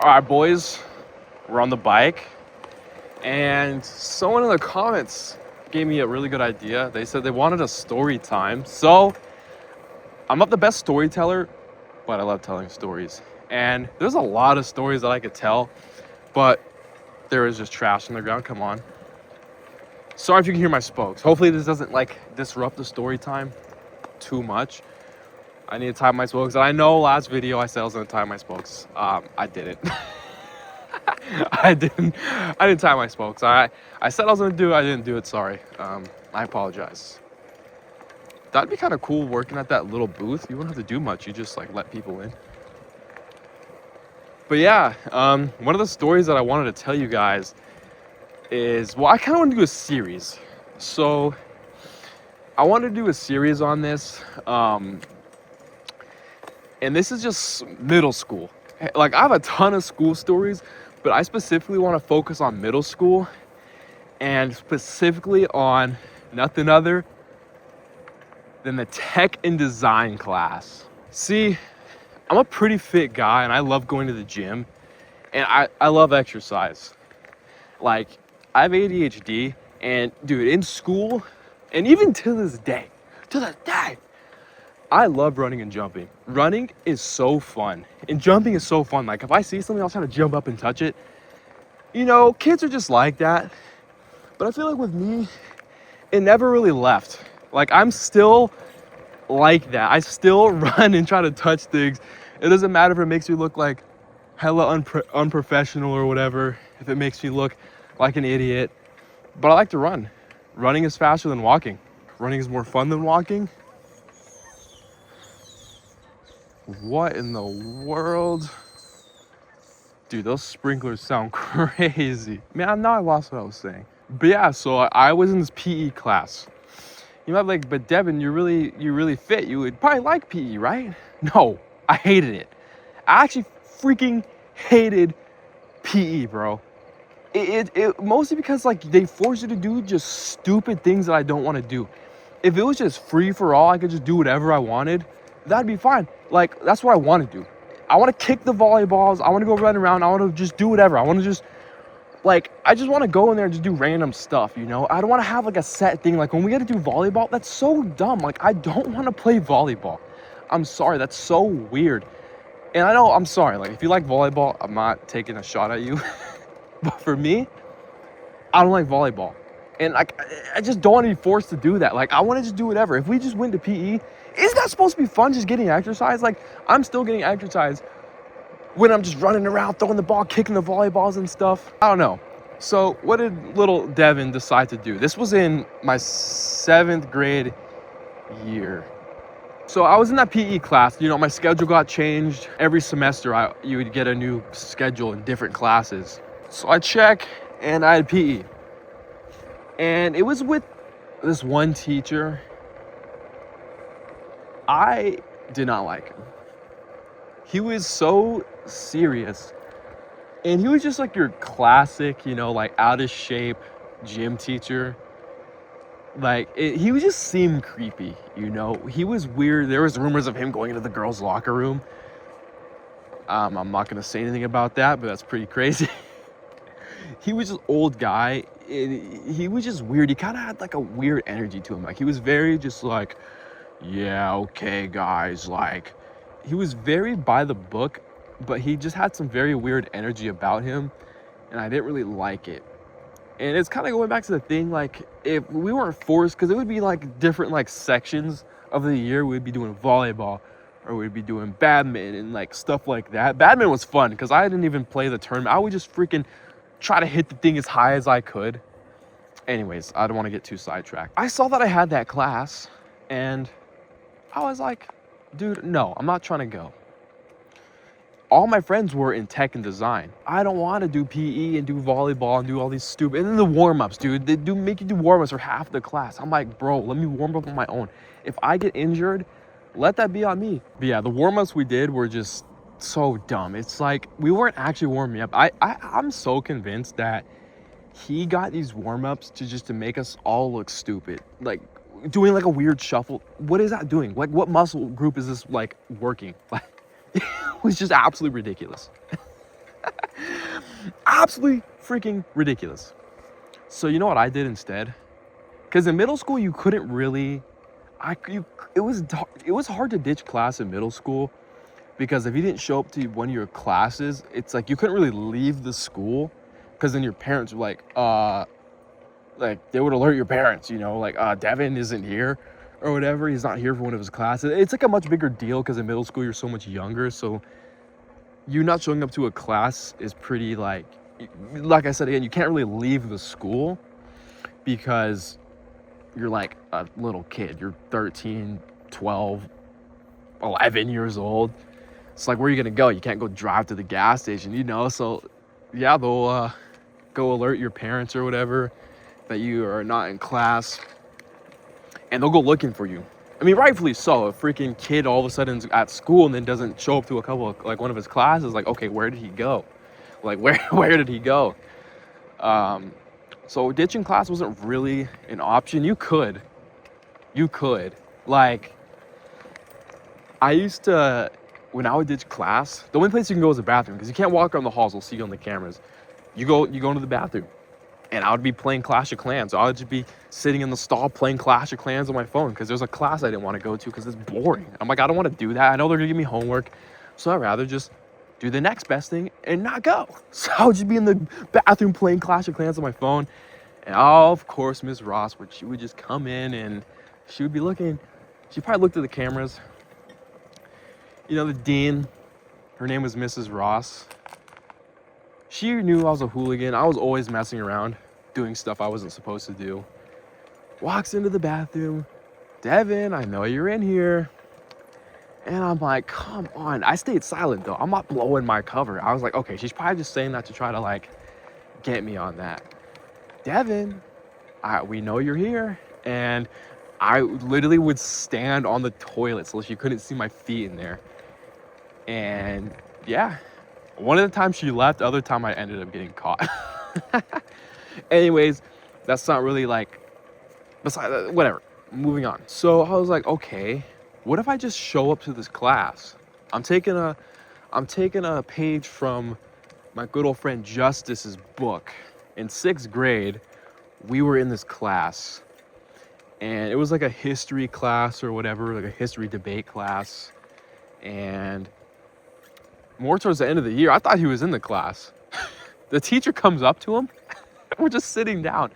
All right, boys, we're on the bike, and someone in the comments gave me a really good idea. They said they wanted a story time. So I'm not the best storyteller, but I love telling stories. And there's a lot of stories that I could tell, but there is just trash on the ground. Come on. Sorry if you can hear my spokes. Hopefully this doesn't disrupt the story time too much. I need to tie my spokes. And I know last video I said I was gonna tie my spokes. I didn't. I didn't tie my spokes. I said I was gonna do it. I didn't do it. Sorry. I apologize. That'd be kind of cool working at that little booth. You wouldn't have to do much. You just let people in. But yeah, one of the stories that I wanted to tell you guys is, well, I kind of want to do a series. So I wanted to do a series on this. And this is just middle school. I have a ton of school stories, but I specifically want to focus on middle school and specifically on nothing other than the tech and design class. See, I'm a pretty fit guy and I love going to the gym and I love exercise. I have ADHD and dude, in school and even to this day, I love running and jumping. Running is so fun and jumping is so fun. If I see something, I'll try to jump up and touch it. You know, kids are just like that. But I feel like with me, it never really left. I'm still like that. I still run and try to touch things. It doesn't matter if it makes me look like hella unprofessional or whatever, if it makes me look like an idiot. But I like to run. Running is faster than walking. Running is more fun than walking. What in the world? Dude, those sprinklers sound crazy. Man, now I lost what I was saying. But yeah, so I was in this PE class. You might be like, but Devin, you're really fit. You would probably like PE, right? No, I hated it. I actually freaking hated PE, bro. It mostly because they force you to do just stupid things that I don't want to do. If it was just free for all, I could just do whatever I wanted, that'd be fine. That's what I want to do. I want to kick the volleyballs. I want to go run around. I want to just do whatever. I want to just, I just want to go in there and just do random stuff, you know? I don't want to have a set thing. When we got to do volleyball, that's so dumb. I don't want to play volleyball. I'm sorry. That's so weird. And I know, I'm sorry. If you like volleyball, I'm not taking a shot at you. But for me, I don't like volleyball. And I just don't want to be forced to do that. I want to just do whatever. If we just went to PE, isn't that supposed to be fun, just getting exercise? I'm still getting exercise when I'm just running around, throwing the ball, kicking the volleyballs and stuff. I don't know. So what did little Devin decide to do? This was in my 7th grade year. So I was in that PE class. You know, my schedule got changed. Every semester, you would get a new schedule in different classes. So I check, and I had PE. And it was with this one teacher. I did not like him. He was so serious. And he was just your classic, out of shape gym teacher. He would just seem creepy, He was weird. There was rumors of him going into the girls' locker room. I'm not going to say anything about that, but that's pretty crazy. He was just old guy. He was just weird. He kind of had a weird energy to him. He was very just yeah, okay, guys. He was very by the book, but he just had some very weird energy about him, and I didn't really like it. And it's kind of going back to the thing, if we weren't forced, because it would be different sections of the year, we'd be doing volleyball, or we'd be doing badminton and stuff like that. Badminton was fun, because I didn't even play the tournament. I would just freaking try to hit the thing as high as I could. Anyways, I don't want to get too sidetracked. I saw that I had that class, and I was like, dude, no, I'm not trying to go. All my friends were in tech and design. I don't want to do PE and do volleyball and do all these stupid, and then the warm-ups, dude. They make you do warm-ups for half the class. I'm like, bro, let me warm up on my own. If I get injured, let that be on me. But yeah, the warm-ups we did were just so dumb. It's we weren't actually warming up. I'm so convinced that he got these warm-ups to make us all look stupid. Doing a weird shuffle. What is that doing? What muscle group is this working? It was just absolutely ridiculous. Absolutely freaking ridiculous. So you know what I did instead? Because in middle school, you couldn't really, it was hard to ditch class in middle school, because if you didn't show up to one of your classes, it's like you couldn't really leave the school, because then your parents were like they would alert your parents, like Devin isn't here or whatever. He's not here for one of his classes. It's like a much bigger deal because in middle school you're so much younger. So you not showing up to a class is pretty like I said again, you can't really leave the school because you're like a little kid. You're 13, 12, 11 years old. It's like, where are you gonna go? You can't go drive to the gas station, so yeah, they'll go alert your parents or whatever that you are not in class, and they'll go looking for you. I mean, rightfully so. A freaking kid all of a sudden is at school and then doesn't show up to a couple of, like, one of his classes. Like, okay, where did he go? Like, where did he go? So ditching class wasn't really an option. You could. Like, I used to, when I would ditch class, the only place you can go is the bathroom, because you can't walk around the halls. They'll see you on the cameras. You go into the bathroom. And I would be playing Clash of Clans. I would just be sitting in the stall playing Clash of Clans on my phone, because there's a class I didn't want to go to because it's boring. I'm like, I don't want to do that. I know they're going to give me homework. So I'd rather just do the next best thing and not go. So I would just be in the bathroom playing Clash of Clans on my phone. And of course, Miss Ross, she would just come in and she would be looking. She probably looked at the cameras. The dean, her name was Mrs. Ross. She knew I was a hooligan. I was always messing around, doing stuff I wasn't supposed to do. Walks into the bathroom. Devin, I know you're in here. And I'm like, come on. I stayed silent, though. I'm not blowing my cover. I was like, okay, she's probably just saying that to try to, like, get me on that. Devin, we know you're here. And I literally would stand on the toilet so she couldn't see my feet in there. And, yeah. One of the times she left, the other time I ended up getting caught. Anyways, that's not really like, whatever, moving on. So I was like, okay, what if I just show up to this class? I'm taking a page from my good old friend Justice's book. In 6th grade, we were in this class, and it was like a history class or whatever, like a history debate class. And more towards the end of the year, I thought he was in the class. The teacher comes up to him. We're just sitting down.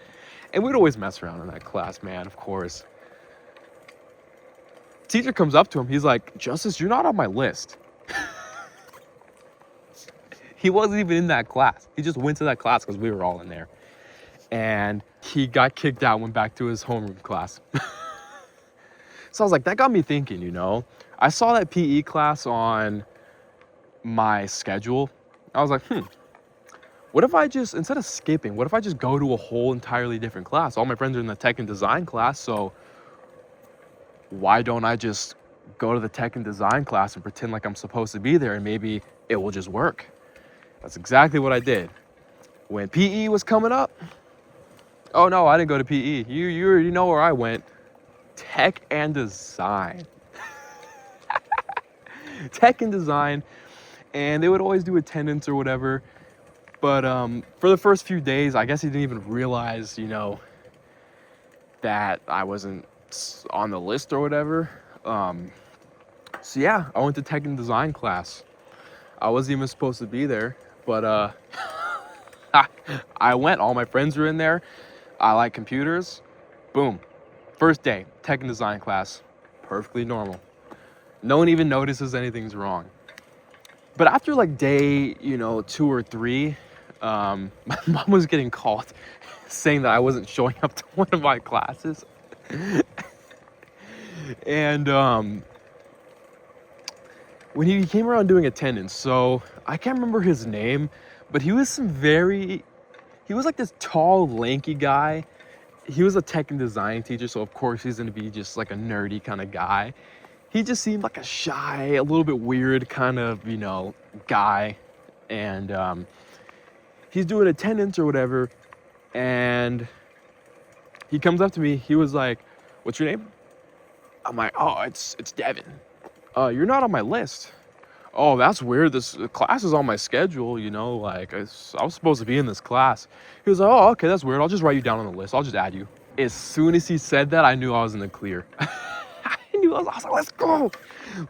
And we'd always mess around in that class, man, of course. Teacher comes up to him. He's like, Justice, you're not on my list. He wasn't even in that class. He just went to that class because we were all in there. And he got kicked out, went back to his homeroom class. So I was like, that got me thinking, I saw that PE class on my schedule. I was like, what if I just, instead of skipping, what if I just go to a whole entirely different class? All my friends are in the tech and design class, so why don't I just go to the tech and design class and pretend like I'm supposed to be there, and maybe it will just work? That's exactly what I did. When PE was coming up, oh no, I didn't go to PE. You already know where I went. Tech and design. Tech and design. And they would always do attendance or whatever. But for the first few days, I guess he didn't even realize, that I wasn't on the list or whatever. So yeah, I went to tech and design class. I wasn't even supposed to be there, but I went. All my friends were in there. I like computers. Boom. First day, tech and design class. Perfectly normal. No one even notices anything's wrong. But after like day, 2 or 3, my mom was getting called saying that I wasn't showing up to one of my classes. And when he came around doing attendance, so I can't remember his name, but he was like this tall, lanky guy. He was a tech and design teacher, so of course he's gonna be just like a nerdy kind of guy. He just seemed like a shy, a little bit weird kind of, guy. And he's doing attendance or whatever. And he comes up to me. He was like, what's your name? I'm like, oh, it's Devin. You're not on my list. oh, that's weird. This class is on my schedule, you know, like I was supposed to be in this class. He was like, oh, okay, that's weird. I'll just write you down on the list. I'll just add you. As soon as he said that, I knew I was in the clear. I was like, let's go.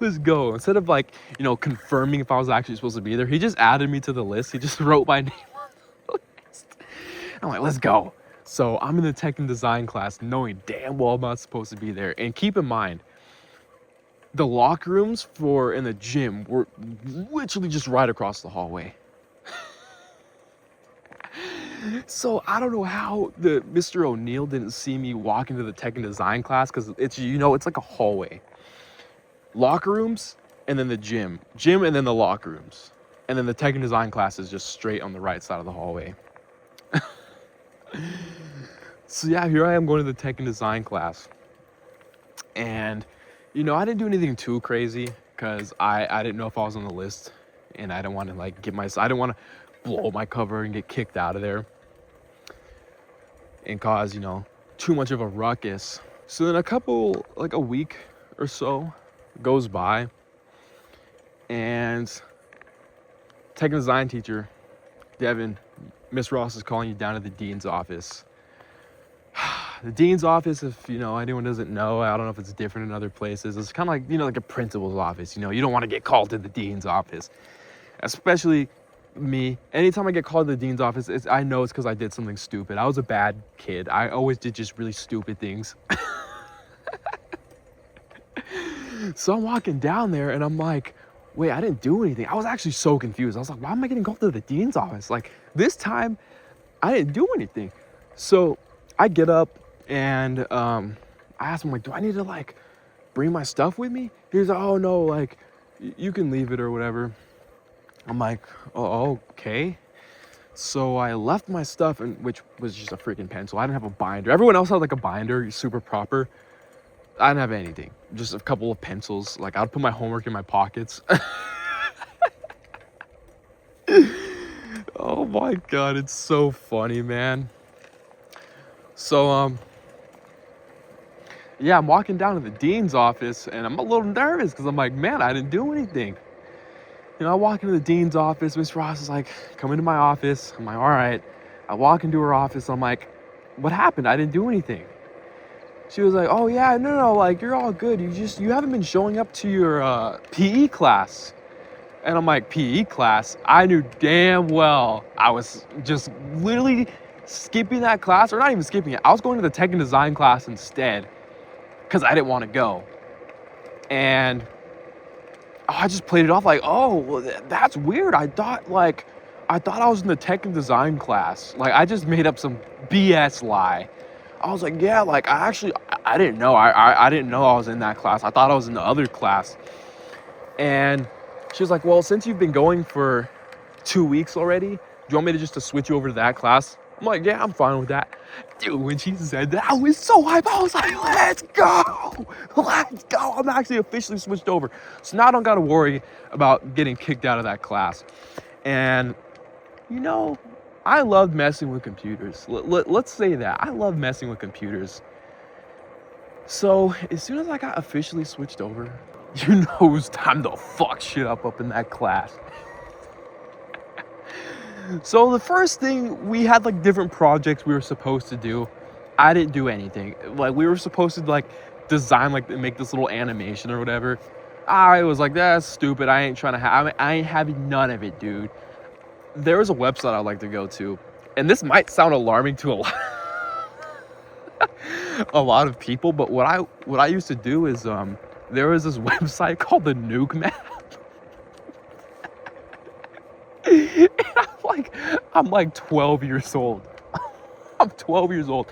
Let's go. Instead of like, you know, confirming if I was actually supposed to be there, he just added me to the list. He just wrote my name on the list. I'm like, let's go. So I'm in the tech and design class knowing damn well I'm not supposed to be there. And keep in mind, the locker rooms for in the gym were literally just right across the hallway. So I don't know how the Mr. O'Neill didn't see me walk into the tech and design class, because it's, you know, it's like a hallway. Locker rooms and then the gym and then the locker rooms. And then the tech and design class is just straight on the right side of the hallway. So yeah, here I am going to the tech and design class. And, you know, I didn't do anything too crazy because I didn't know if I was on the list. And I didn't want to like I didn't want to blow my cover and get kicked out of there and cause, you know, too much of a ruckus. So then a week or so goes by, and tech and design teacher, Devin, Miss Ross is calling you down to the dean's office. The dean's office, if, you know, anyone doesn't know, I don't know if it's different in other places. It's kind of like, you know, like a principal's office. You know, you don't want to get called to the dean's office, especially me. Anytime I get called to the dean's office, I know it's because I did something stupid. I was a bad kid. I always did just really stupid things. So I'm walking down there and I'm like, wait, I didn't do anything. I was actually so confused. I was like, why am I getting called to the dean's office? Like, this time I didn't do anything. So I get up and I asked him, like, do I need to like bring my stuff with me? He was like, oh no, like you can leave it or whatever. I'm like, oh, okay. So I left my stuff, which was just a freaking pencil. I didn't have a binder. Everyone else had like a binder, super proper. I didn't have anything, just a couple of pencils. Like, I'd put my homework in my pockets. Oh my God, it's so funny, man. So, yeah, I'm walking down to the dean's office and I'm a little nervous because I'm like, man, I didn't do anything. You know, I walk into the dean's office. Miss Ross is like, come into my office. I'm like, all right. I walk into her office. I'm like, what happened? I didn't do anything. She was like, oh yeah, no, like, you're all good. You haven't been showing up to your PE class. And I'm like, PE class? I knew damn well I was just literally skipping that class, or not even skipping it. I was going to the tech and design class instead because I didn't want to go. And I just played it off like, oh, well, that's weird. I thought I was in the tech and design class. Like, I just made up some BS lie. I was like, yeah, like, I didn't know. I didn't know I was in that class. I thought I was in the other class. And she was like, well, since you've been going for 2 weeks already, do you want me to switch you over to that class? I'm like, yeah, I'm fine with that. Dude, when she said that, I was so hyped. I was like, let's go. Let's go. I'm actually officially switched over. So now I don't got to worry about getting kicked out of that class. And, you know, I love messing with computers. Let's say that. I love messing with computers. So as soon as I got officially switched over, you know it was time to fuck shit up in that class. So the first thing, we had like different projects we were supposed to do. I didn't do anything. Like, we were supposed to like design, like make this little animation or whatever. I was like, that's stupid. I ain't trying to have, I ain't having none of it, dude. There was a website I'd like to go to, and this might sound alarming to a lot of people, but what I used to do is there was this website called the Nuke Map. And I'm like 12 years old. I'm 12 years old.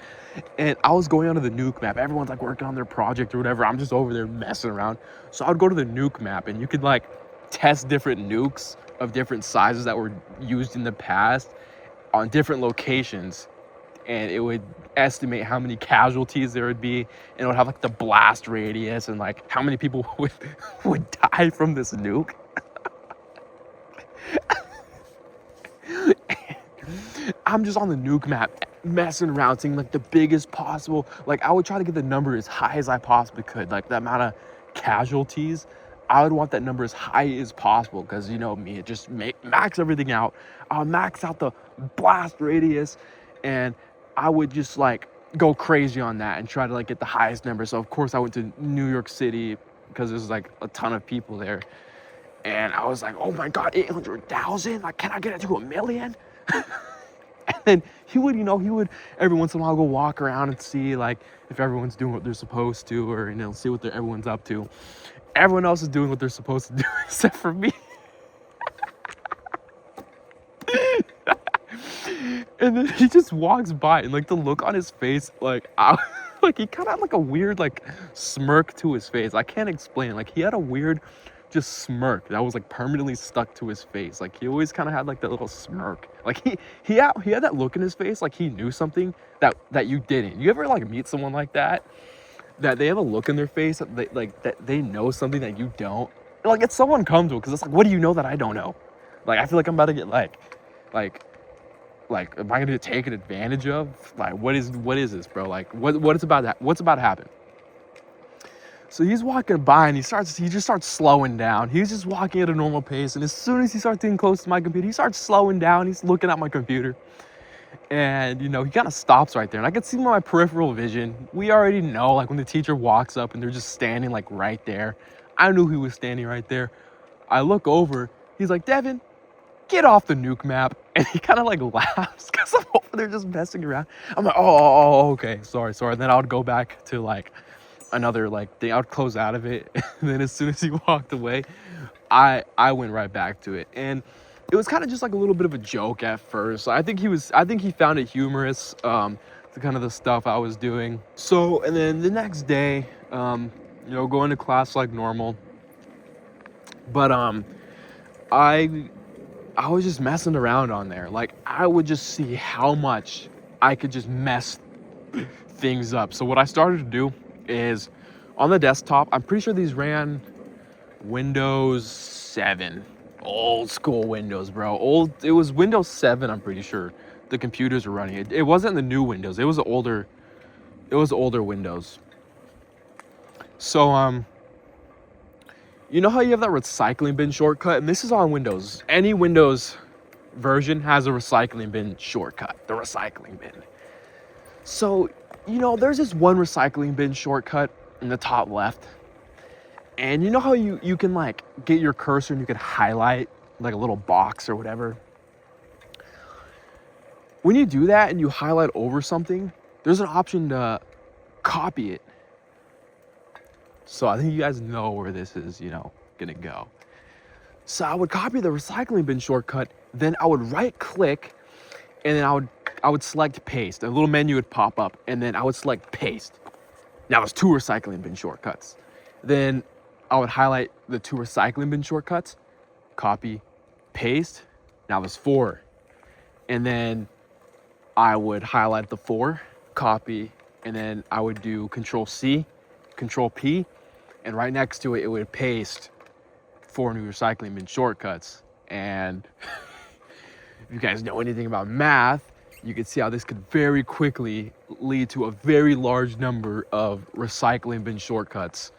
And I was going onto the Nuke Map. Everyone's like working on their project or whatever. I'm just over there messing around. So I would go to the Nuke Map, and you could like test different nukes of different sizes that were used in the past on different locations. And it would estimate how many casualties there would be. And it would have like the blast radius and like how many people would die from this nuke. I'm just on the Nuke Map messing around, seeing like the biggest possible, like I would try to get the number as high as I possibly could, like the amount of casualties I would want that number as high as possible because you know me, it just max everything out. I'll max out the blast radius, and I would just like go crazy on that and try to like get the highest number. So of course I went to New York City because there's like a ton of people there, and I was like, oh my god, 800,000! Like, can I get it to 1,000,000? And then he would every once in a while go walk around and see like if everyone's doing what they're supposed to, or you know, see what everyone's up to. Everyone else is doing what they're supposed to do except for me. And then he just walks by, and like the look on his face, like like he kind of had like a weird like smirk to his face. I can't explain it. Like he had a weird just smirk that was like permanently stuck to his face. Like he always kind of had like that little smirk. Like he had that look in his face like he knew something that you didn't. You ever like meet someone like that they have a look in their face that they know something that you don't? Like it's so uncomfortable because it's like, what do you know that I don't know? Like I feel like I'm about to get like am I gonna get taken advantage of? Like what is this, bro? Like what's about to happen? So he's walking by and he just starts slowing down. He's just walking at a normal pace, and as soon as he starts getting close to my computer, he starts slowing down. He's looking at my computer. And you know, he kind of stops right there, and I can see my peripheral vision. We already know, like when the teacher walks up and they're just standing like right there. I knew he was standing right there. I look over, he's like, Devin, get off the nuke map. And he kind of like laughs because I'm over there just messing around. I'm like, oh, okay, sorry. And then I would go back to like another like thing. I would close out of it. And then as soon as he walked away, I went right back to it. And it was kind of just like a little bit of a joke at first. I think he found it humorous, the kind of the stuff I was doing. So, and then the next day, you know, going to class like normal. But I was just messing around on there. Like I would just see how much I could just mess things up. So what I started to do is on the desktop, I'm pretty sure these ran Windows 7. Old school Windows, bro. It was Windows 7, I'm pretty sure the computers were running it. It wasn't the new Windows. It was older Windows. So you know how you have that recycling bin shortcut? And this is on Windows. Any Windows version has a recycling bin shortcut, the recycling bin. So, you know, there's this one recycling bin shortcut in the top left. And you know how you can like get your cursor and you can highlight like a little box or whatever? When you do that and you highlight over something, there's an option to copy it. So I think you guys know where this is, you know, gonna go. So I would copy the recycling bin shortcut, then I would right click, and then I would select paste. A little menu would pop up, and then I would select paste. Now there's 2 recycling bin shortcuts. Then I would highlight the 2 recycling bin shortcuts, copy, paste. Now there's 4. And then I would highlight the 4, copy, and then I would do Control C, Control P, and right next to it, it would paste 4 new recycling bin shortcuts. And if you guys know anything about math, you can see how this could very quickly lead to a very large number of recycling bin shortcuts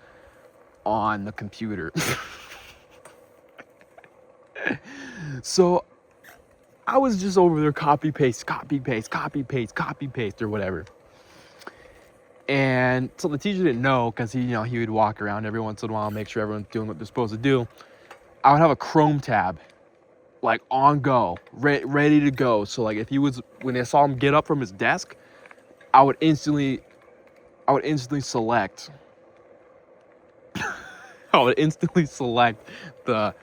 on the computer. So I was just over there copy paste or whatever. And so the teacher didn't know because he would walk around every once in a while, make sure everyone's doing what they're supposed to do. I would have a Chrome tab like on go, ready to go. So like when I saw him get up from his desk, I would instantly select the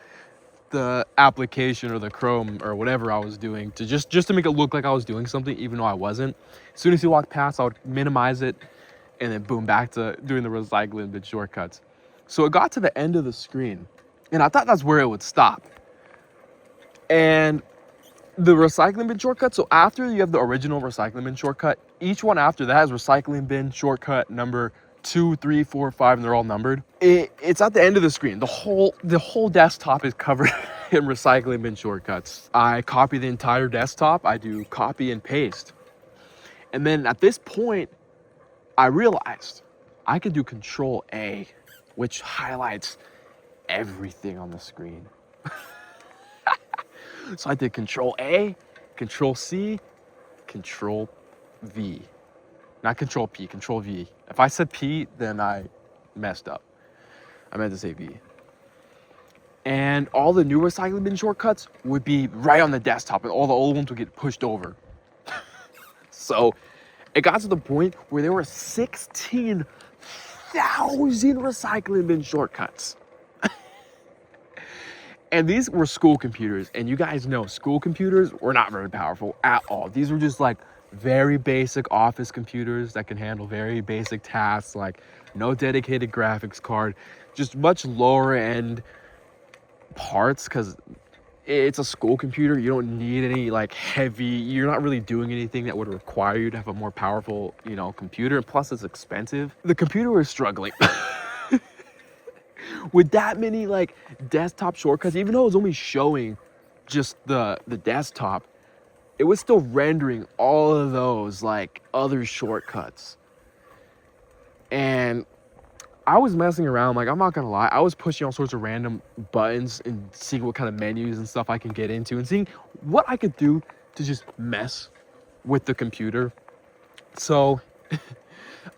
application or the Chrome or whatever I was doing to just to make it look like I was doing something even though I wasn't. As soon as he walked past, I would minimize it and then boom, back to doing the recycling bin shortcuts. So it got to the end of the screen and I thought that's where it would stop. And the recycling bin shortcut, so after you have the original recycling bin shortcut, each one after that has recycling bin shortcut number 2, 3, 4, 5, and they're all numbered. It's at the end of the screen. The whole desktop is covered in recycling bin shortcuts. I copy the entire desktop. I do copy and paste. And then at this point, I realized I could do Control A, which highlights everything on the screen. So I did Control A, Control C, Control V. Not Control P, Control V. If I said P, then I messed up. I meant to say V. And all the new recycling bin shortcuts would be right on the desktop, and all the old ones would get pushed over. So it got to the point where there were 16,000 recycling bin shortcuts. And these were school computers, and you guys know school computers were not very powerful at all. These were just like very basic office computers that can handle very basic tasks, like no dedicated graphics card, just much lower end parts, because it's a school computer. You don't need any like heavy, you're not really doing anything that would require you to have a more powerful, you know, computer. And plus it's expensive. The computer was struggling. With that many like desktop shortcuts, even though it was only showing just the desktop, it was still rendering all of those like other shortcuts. And I was messing around, like I'm not gonna lie, I was pushing all sorts of random buttons and seeing what kind of menus and stuff I can get into and seeing what I could do to just mess with the computer. So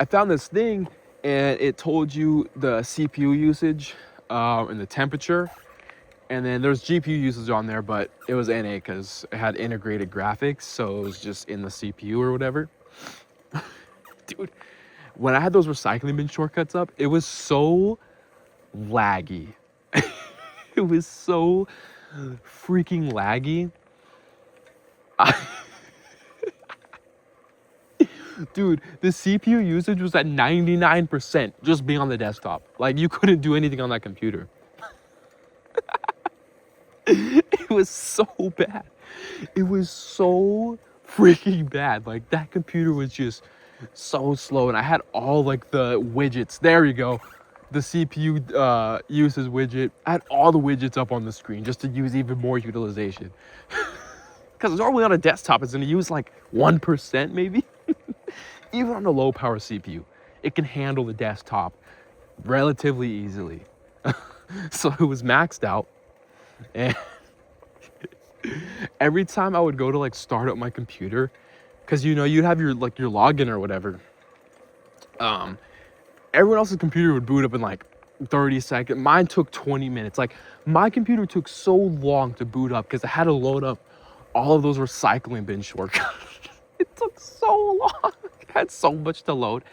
I found this thing, and it told you the CPU usage and the temperature, and then there's GPU usage on there, but it was NA because it had integrated graphics, so it was just in the CPU or whatever. Dude, when I had those recycling bin shortcuts up, it was so laggy. It was so freaking laggy. Dude, the CPU usage was at 99% just being on the desktop. Like, you couldn't do anything on that computer. It was so bad. It was so freaking bad. Like, that computer was just so slow. And I had all, like, the widgets. There you go. The CPU uses widget. I had all the widgets up on the screen just to use even more utilization. Because normally on a desktop, it's going to use, like, 1% maybe. Even on a low power CPU, it can handle the desktop relatively easily. So it was maxed out, and every time I would go to like start up my computer, because you know you'd have your like your login or whatever, everyone else's computer would boot up in like 30 seconds. Mine took 20 minutes. Like, my computer took so long to boot up because I had to load up all of those recycling bin shortcuts. It took so long. I had so much to load.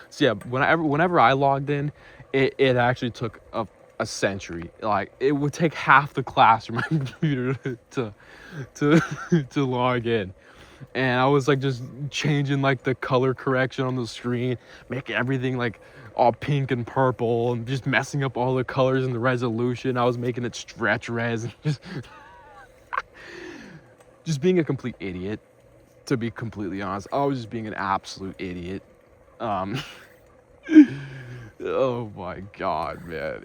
So yeah, whenever I logged in, it actually took a century. Like, it would take half the class for my computer to log in. And I was like just changing like the color correction on the screen, making everything like all pink and purple, and just messing up all the colors and the resolution. I was making it stretch res, and just being a complete idiot. To be completely honest, I was just being an absolute idiot. Oh my god, man,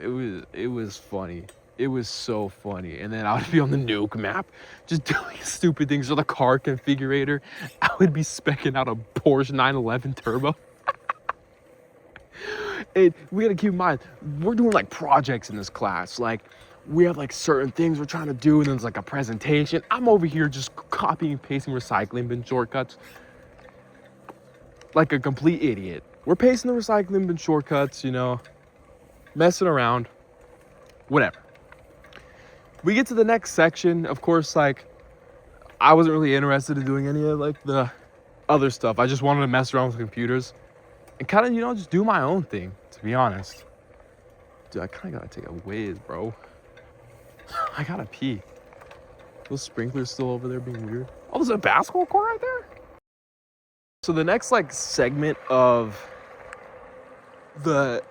it was funny. It was so funny. And then I would be on the nuke map just doing stupid things with the car configurator. I would be specking out a Porsche 911 turbo. And we gotta keep in mind, we're doing like projects in this class. Like, we have like certain things we're trying to do, and then it's like a presentation. I'm over here just copying and pasting recycling bin shortcuts like a complete idiot. We're pasting the recycling bin shortcuts, you know, messing around, whatever. We get to the next section. Of course, like, I wasn't really interested in doing any of like the other stuff. I just wanted to mess around with computers and kind of, you know, just do my own thing, to be honest. Dude, I kind of gotta take a whiz, bro. I gotta pee. Those sprinklers still over there being weird. Oh, there's a basketball court right there? So the next like segment of the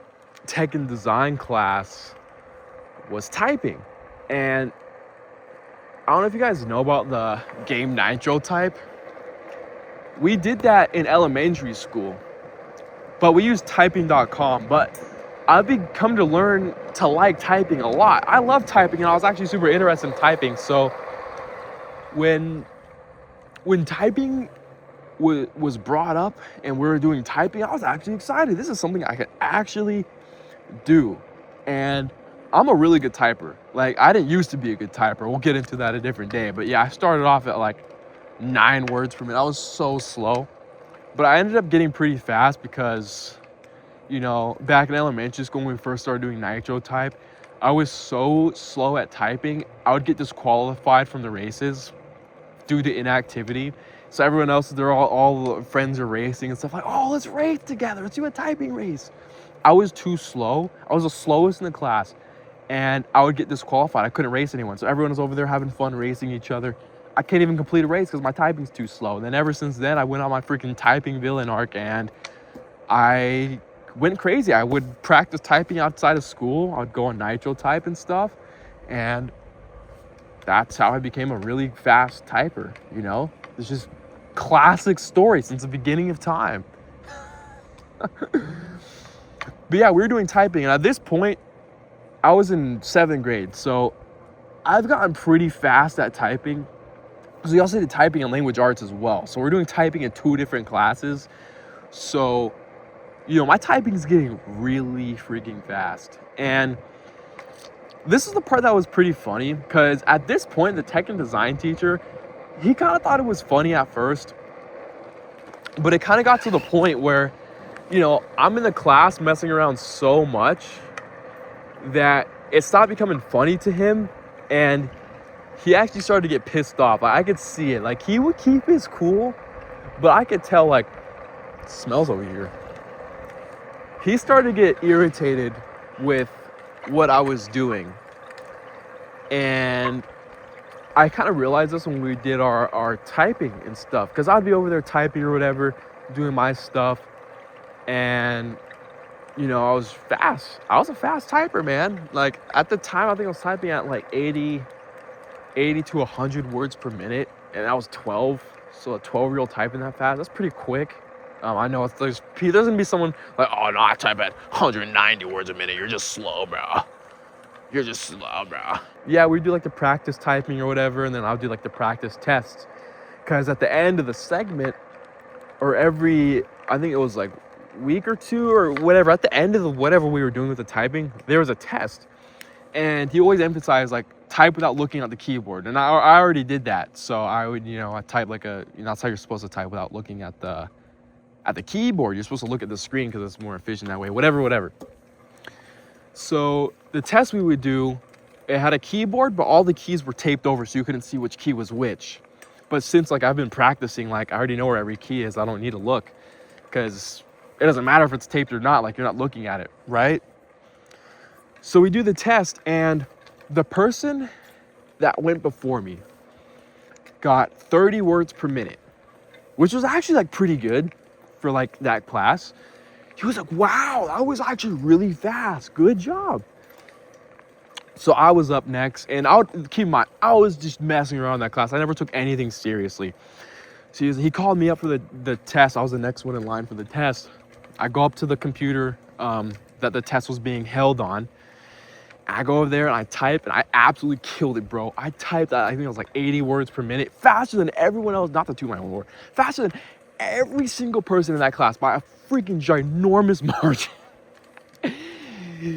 tech and design class was typing. And I don't know if you guys know about the game Nitro type. We did that in elementary school, but we used typing.com. But I've come to learn to like typing a lot. I love typing, and I was actually super interested in typing. So when typing was brought up and we were doing typing, I was actually excited. This is something I could actually do. And I'm a really good typer. Like, I didn't used to be a good typer. We'll get into that a different day. But yeah, I started off at like 9 words per minute. I was so slow. But I ended up getting pretty fast because, you know, back in elementary school when we first started doing nitro type, I was so slow at typing, I would get disqualified from the races due to inactivity. So everyone else, they're all friends are racing and stuff like, oh, let's race together. Let's do a typing race. I was too slow. I was the slowest in the class and I would get disqualified. I couldn't race anyone. So everyone was over there having fun racing each other. I can't even complete a race because my typing's too slow. And then ever since then, I went on my freaking typing villain arc and I went crazy. I would practice typing outside of school. I would go on nitro type and stuff. And that's how I became a really fast typer, you know? It's just classic story since the beginning of time. But yeah, we were doing typing. And at this point, I was in 7th grade. So I've gotten pretty fast at typing. So we also did typing and language arts as well. So we're doing typing in 2 different classes. So, you know, my typing is getting really freaking fast. And this is the part that was pretty funny because at this point, the tech and design teacher, he kind of thought it was funny at first. But it kind of got to the point where, you know, I'm in the class messing around so much that it stopped becoming funny to him. And he actually started to get pissed off. Like, I could see it. Like, he would keep his cool, but I could tell, like, it smells over here. He started to get irritated with what I was doing. And I kind of realized this when we did our typing and stuff. Because I'd be over there typing or whatever, doing my stuff. And, you know, I was fast. I was a fast typer, man. Like, at the time, I think I was typing at, like, 80 to 100 words per minute, and I was 12, so a 12-year-old typing that fast, that's pretty quick. I know there's gonna be someone like, oh no, I type at 190 words a minute, you're just slow, bro. You're just slow, bro. Yeah, we do like the practice typing or whatever, and then I'll do like the practice tests, because at the end of the segment, or every, I think it was like week or 2 or whatever, at the end of whatever we were doing with the typing, there was a test. And he always emphasized, like, type without looking at the keyboard. And I already did that. So I would, you know, I type like a, you know, that's how you're supposed to type without looking at the keyboard. You're supposed to look at the screen because it's more efficient that way, whatever. So the test we would do, it had a keyboard, but all the keys were taped over so you couldn't see which key was which. But since, like, I've been practicing, like, I already know where every key is. I don't need to look because it doesn't matter if it's taped or not. Like, you're not looking at it, right? So we do the test, and the person that went before me got 30 words per minute, which was actually like pretty good for like that class. He was like, wow, that was actually really fast. Good job. So I was up next, and I would keep in mind, I was just messing around in that class. I never took anything seriously. So he called me up for the test. I was the next one in line for the test. I go up to the computer that the test was being held on. I go over there and I type, and I absolutely killed it, bro. I typed at, I think it was like 80 words per minute, faster than everyone else, not to toot my own horn, faster than every single person in that class by a freaking ginormous margin.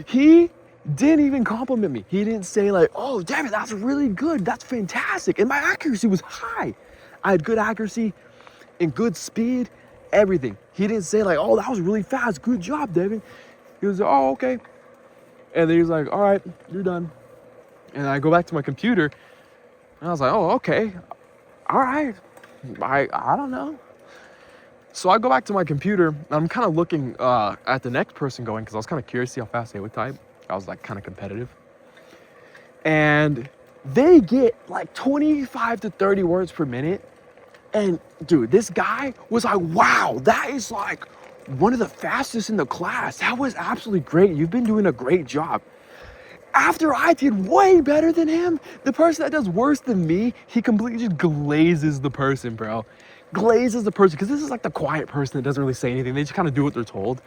He didn't even compliment me. He didn't say like, oh, damn it, that's really good. That's fantastic. And my accuracy was high. I had good accuracy and good speed, everything. He didn't say like, oh, that was really fast. Good job, Devin. He was like, oh, okay. And then he's like, all right, you're done. And I go back to my computer, and I was like, oh, okay. All right. I don't know. So I go back to my computer, and I'm kind of looking at the next person going, because I was kind of curious to see how fast they would type. I was like kind of competitive. And they get like 25 to 30 words per minute. And dude, this guy was like, wow, that is like one of the fastest in the class. That was absolutely great. You've been doing a great job. After I did way better than him, the person that does worse than me, he completely just glazes the person, bro. Glazes the person, because this is like the quiet person that doesn't really say anything. They just kind of do what they're told.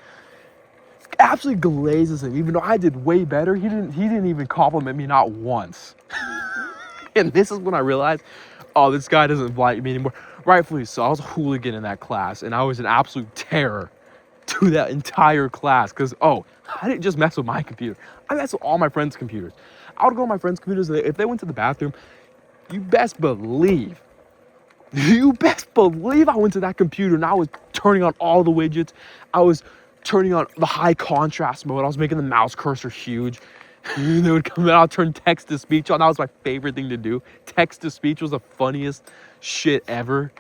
Absolutely glazes him. Even though I did way better, he didn't even compliment me, not once. And this is when I realized, oh, this guy doesn't like me anymore. Rightfully so. I was a hooligan in that class, and I was an absolute terror to that entire class, because, oh, I didn't just mess with my computer. I messed with all my friends' computers. I would go on my friends' computers. If they went to the bathroom, you best believe, I went to that computer and I was turning on all the widgets. I was turning on the high contrast mode. I was making the mouse cursor huge. They would come out, I'll turn text to speech on. That was my favorite thing to do. Text to speech was the funniest shit ever.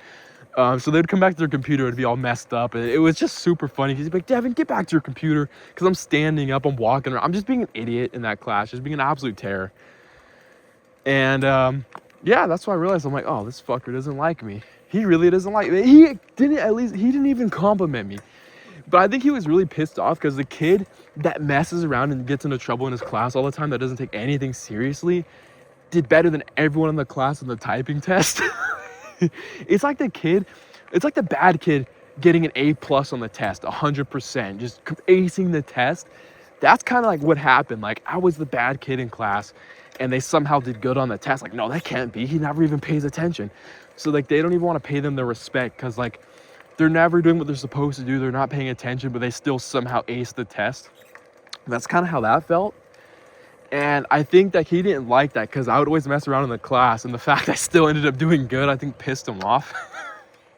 So they'd come back to their computer, it'd be all messed up, and it was just super funny. He's like, Devin, get back to your computer, because I'm standing up, I'm walking around. I'm just being an idiot in that class, just being an absolute terror. And yeah, that's why I realized, I'm like, oh, this fucker doesn't like me. He really doesn't like me. He didn't even compliment me. But I think he was really pissed off because the kid that messes around and gets into trouble in his class all the time, that doesn't take anything seriously, did better than everyone in the class in the typing test. It's like the bad kid getting an A+ on the test, 100%, just acing the test. That's kind of like what happened. Like, I was the bad kid in class and they somehow did good on the test. Like, no, that can't be. He never even pays attention. So like, they don't even want to pay them their respect because like, they're never doing what they're supposed to do. They're not paying attention, but they still somehow ace the test. And that's kind of how that felt. And I think that he didn't like that because I would always mess around in the class. And the fact I still ended up doing good, I think pissed him off.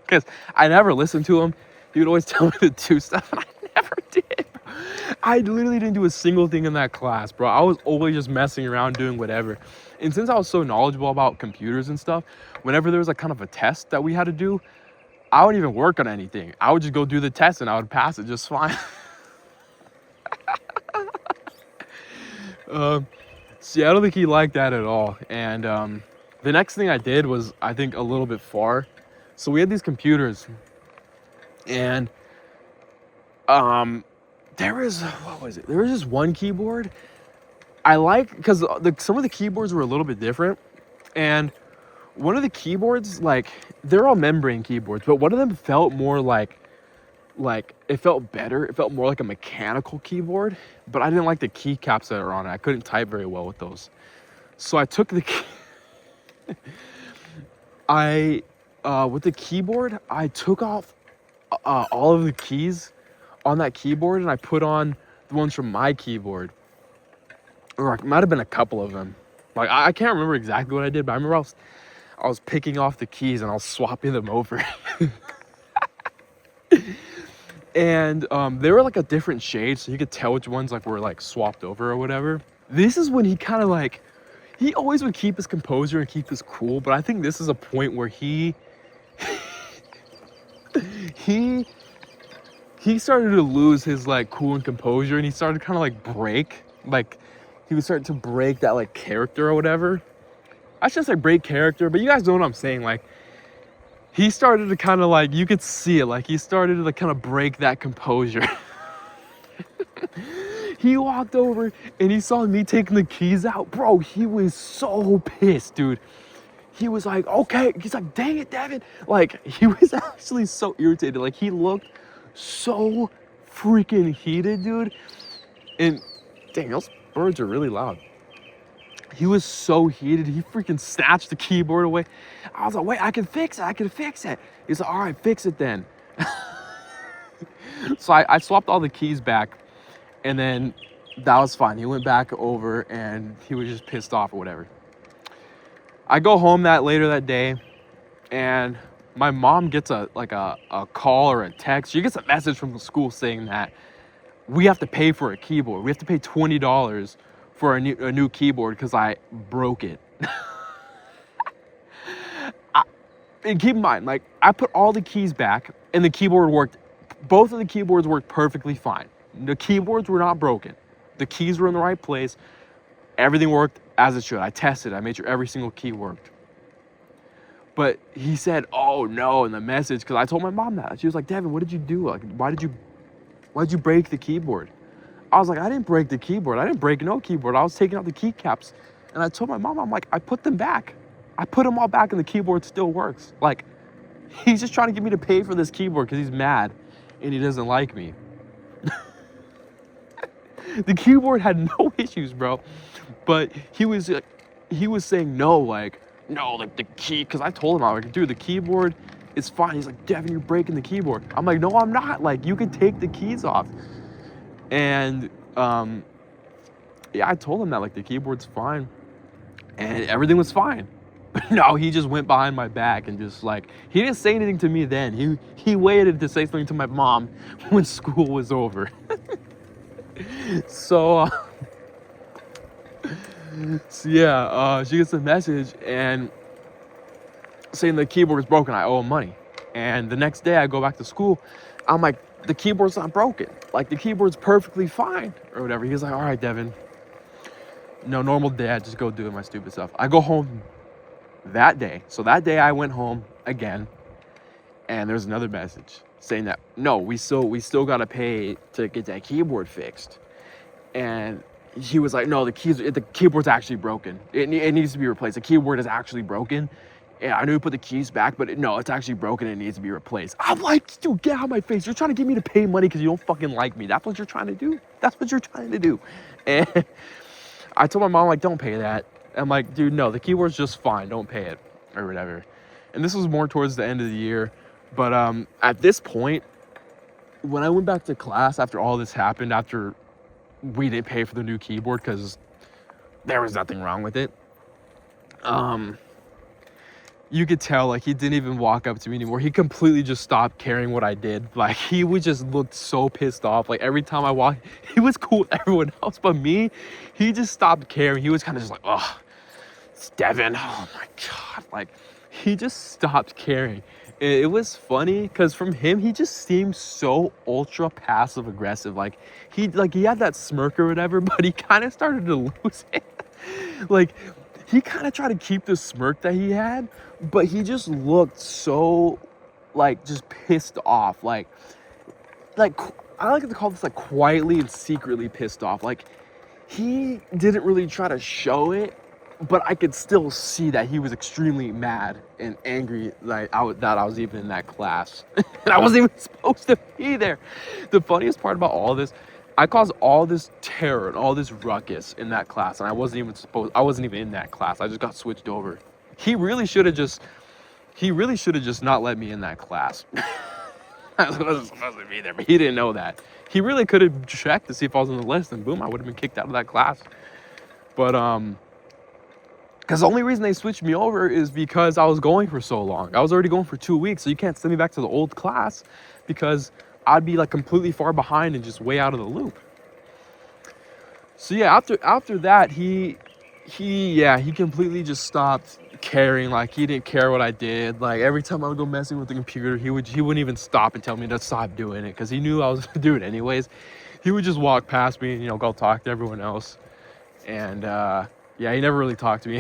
Because I never listened to him. He would always tell me to do stuff, and I never did. I literally didn't do a single thing in that class, bro. I was always just messing around, doing whatever. And since I was so knowledgeable about computers and stuff, whenever there was like kind of a test that we had to do, I wouldn't even work on anything. I would just go do the test and I would pass it just fine. See, I don't think he liked that at all. And the next thing I did was, I think, a little bit far. So we had these computers, and there was this one keyboard I like, because some of the keyboards were a little bit different, and one of the keyboards, like, they're all membrane keyboards, but one of them felt more like it felt better. It felt more like a mechanical keyboard, but I didn't like the keycaps that are on it. I couldn't type very well with those. So I took the with the keyboard, I took off all of the keys on that keyboard and I put on the ones from my keyboard. Or it might have been a couple of them. Like, I can't remember exactly what I did, but I remember I was picking off the keys and I was swapping them over. And they were like a different shade, so you could tell which ones like were like swapped over or whatever. This is when he kind of like, he always would keep his composure and keep his cool, but I think this is a point where he started to lose his like cool and composure, and he started to kind of like break, like he was starting to break that like character or whatever. I shouldn't say break character, but you guys know what I'm saying. Like, he started to kind of like, you could see it, like he started to like kind of break that composure. He walked over and he saw me taking the keys out. Bro, he was so pissed, dude. He was like, okay. He's like, dang it, Devin. Like, he was actually so irritated. Like, he looked so freaking heated, dude. And dang, those birds are really loud. He was so heated. He freaking snatched the keyboard away. I was like, wait, I can fix it. He's like, all right, fix it then. So I swapped all the keys back, and then that was fine. He went back over and he was just pissed off or whatever. I go home later that day, and my mom gets a call or a text. She gets a message from the school saying that we have to pay for a keyboard. We have to pay $20 for a new keyboard because I broke it. And keep in mind, like, I put all the keys back and the keyboard worked. Both of the keyboards worked perfectly fine. The keyboards were not broken. The keys were in the right place. Everything worked as it should. I tested. I made sure every single key worked. But he said, oh no, in the message, because I told my mom that. She was like, Devin, what did you do? Like, why did you break the keyboard? I was like, I didn't break the keyboard. I didn't break no keyboard. I was taking out the keycaps. And I told my mom, I'm like, I put them back. I put them all back and the keyboard still works. Like, he's just trying to get me to pay for this keyboard because he's mad and he doesn't like me. The keyboard had no issues, bro. But he was saying no, like the key, because I told him, I was like, dude, the keyboard is fine. He's like, Devin, you're breaking the keyboard. I'm like, no, I'm not. Like, you can take the keys off. And Yeah, I told him that like the keyboard's fine, and everything was fine. No, he just went behind my back and just like he didn't say anything to me then. He waited to say something to my mom when school was over. So, so yeah, she gets a message and saying the keyboard is broken. I owe him money. And the next day I go back to school. I'm like, the keyboard's not broken. Like the keyboard's perfectly fine or whatever. He's like, all right, Devin. No, normal day. I just go doing my stupid stuff. I go home that day. So that day I went home again. And there's another message saying that, no, we still got to pay to get that keyboard fixed. And he was like, no, the keyboard's actually broken. It needs to be replaced. The keyboard is actually broken. Yeah, I knew we put the keys back, but no, it's actually broken and it needs to be replaced. I'm like, dude, get out of my face. You're trying to get me to pay money because you don't fucking like me. That's what you're trying to do. That's what you're trying to do. And I told my mom, like, don't pay that. I'm like, dude, no, the keyboard's just fine. Don't pay it or whatever. And this was more towards the end of the year. But at this point, when I went back to class after all this happened, after we didn't pay for the new keyboard because there was nothing wrong with it, you could tell, like, he didn't even walk up to me anymore. He completely just stopped caring what I did. Like, he would just look so pissed off. Like, every time I walked, he was cool with everyone else, but me, he just stopped caring. He was kind of just like, oh, it's Devin. Oh, my God. Like, he just stopped caring. It was funny because from him, he just seemed so ultra passive aggressive. Like, he had that smirk or whatever, but he kind of started to lose it. Like, he kind of tried to keep the smirk that he had, but he just looked so, like, just pissed off. Like I like to call this, like, quietly and secretly pissed off. Like, he didn't really try to show it, but I could still see that he was extremely mad and angry that I was even in that class. And I wasn't even supposed to be there. The funniest part about all this, I caused all this terror and all this ruckus in that class, and I wasn't even in that class. I just got switched over. He really should have just not let me in that class. I wasn't supposed to be there, but he didn't know that. He really could have checked to see if I was on the list, and boom, I would have been kicked out of that class. But because the only reason they switched me over is because I was going for so long. I was already going for 2 weeks, so you can't send me back to the old class because I'd be like completely far behind and just way out of the loop. So yeah, after that, he completely just stopped caring. Like, he didn't care what I did. Like, every time I would go messing with the computer, he wouldn't even stop and tell me to stop doing it because he knew I was gonna do it anyways. He would just walk past me and, go talk to everyone else. And he never really talked to me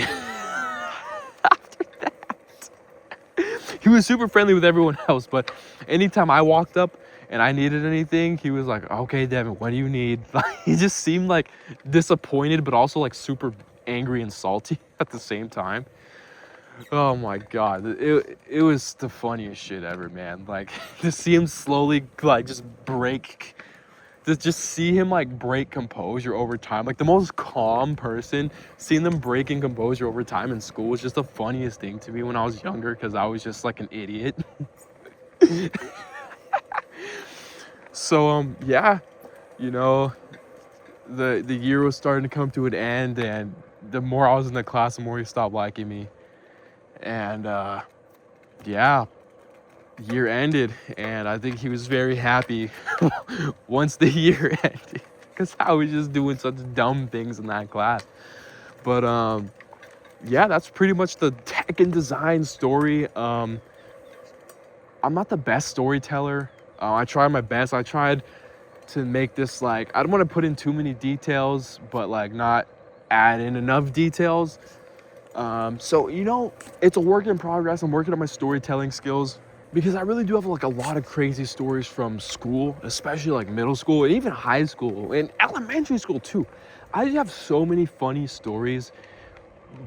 after that. He was super friendly with everyone else, but anytime I walked up and I needed anything, he was like, okay, Devin, what do you need? Like, he just seemed like disappointed, but also like super angry and salty at the same time. Oh my God. It was the funniest shit ever, man. Like, to see him slowly, like, just see him like break composure over time. Like, the most calm person, seeing them breaking composure over time in school was just the funniest thing to me when I was younger because I was just like an idiot. So the year was starting to come to an end, and the more I was in the class, the more he stopped liking me. And year ended, and I think he was very happy once the year ended because I was just doing such dumb things in that class. But that's pretty much the tech and design story. I'm not the best storyteller. I tried my best. I tried to make this, like, I don't want to put in too many details, but like not add in enough details. So it's a work in progress. I'm working on my storytelling skills because I really do have like a lot of crazy stories from school, especially like middle school and even high school and elementary school too. I have so many funny stories,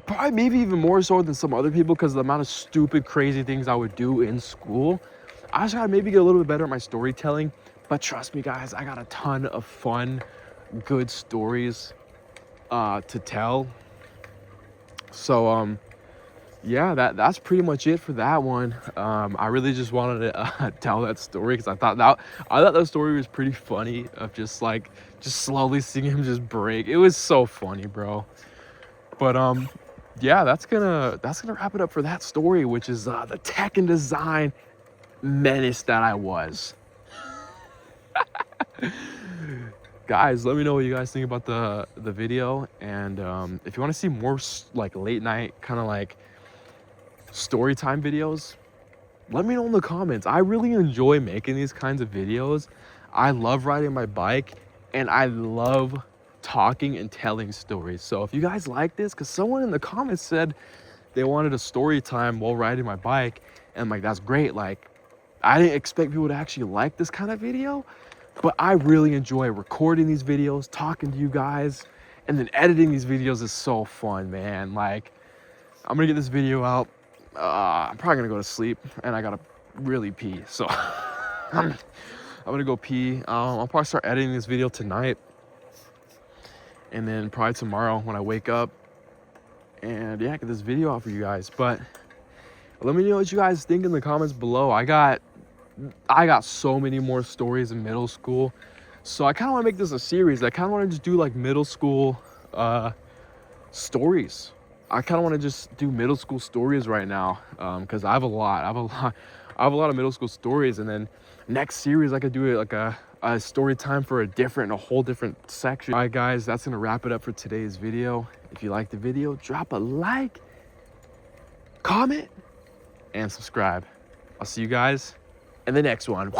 probably maybe even more so than some other people because of the amount of stupid, crazy things I would do in school. I just gotta maybe get a little bit better at my storytelling, but trust me, guys, I got a ton of fun, good stories to tell. So yeah, that's pretty much it for that one. I really just wanted to tell that story because I thought that story was pretty funny of just slowly seeing him just break. It was so funny, bro. But yeah, that's gonna wrap it up for that story, which is the tech and design menace that I was. Guys, let me know what you guys think about the video, and if you want to see more like late night kind of like story time videos, let me know in the comments. I really enjoy making these kinds of videos. I love riding my bike, and I love talking and telling stories. So if you guys like this, because someone in the comments said they wanted a story time while riding my bike, and I'm like, that's great. Like, I didn't expect people to actually like this kind of video, but I really enjoy recording these videos, talking to you guys, and then editing these videos is so fun, man. Like, I'm gonna get this video out. I'm probably gonna go to sleep, and I gotta really pee. So I'm gonna go pee. I'll probably start editing this video tonight, and then probably tomorrow when I wake up, and yeah, get this video out for you guys. But let me know what you guys think in the comments below. I got so many more stories in middle school, so I kind of want to make this a series. I kind of want to just do like middle school stories. I kind of want to just do middle school stories right now, because I have a lot of middle school stories. And then next series I could do it like a story time for a whole different section. All right, guys, that's gonna wrap it up for today's video. If you liked the video, drop a like, comment, and subscribe. I'll see you guys in the next one.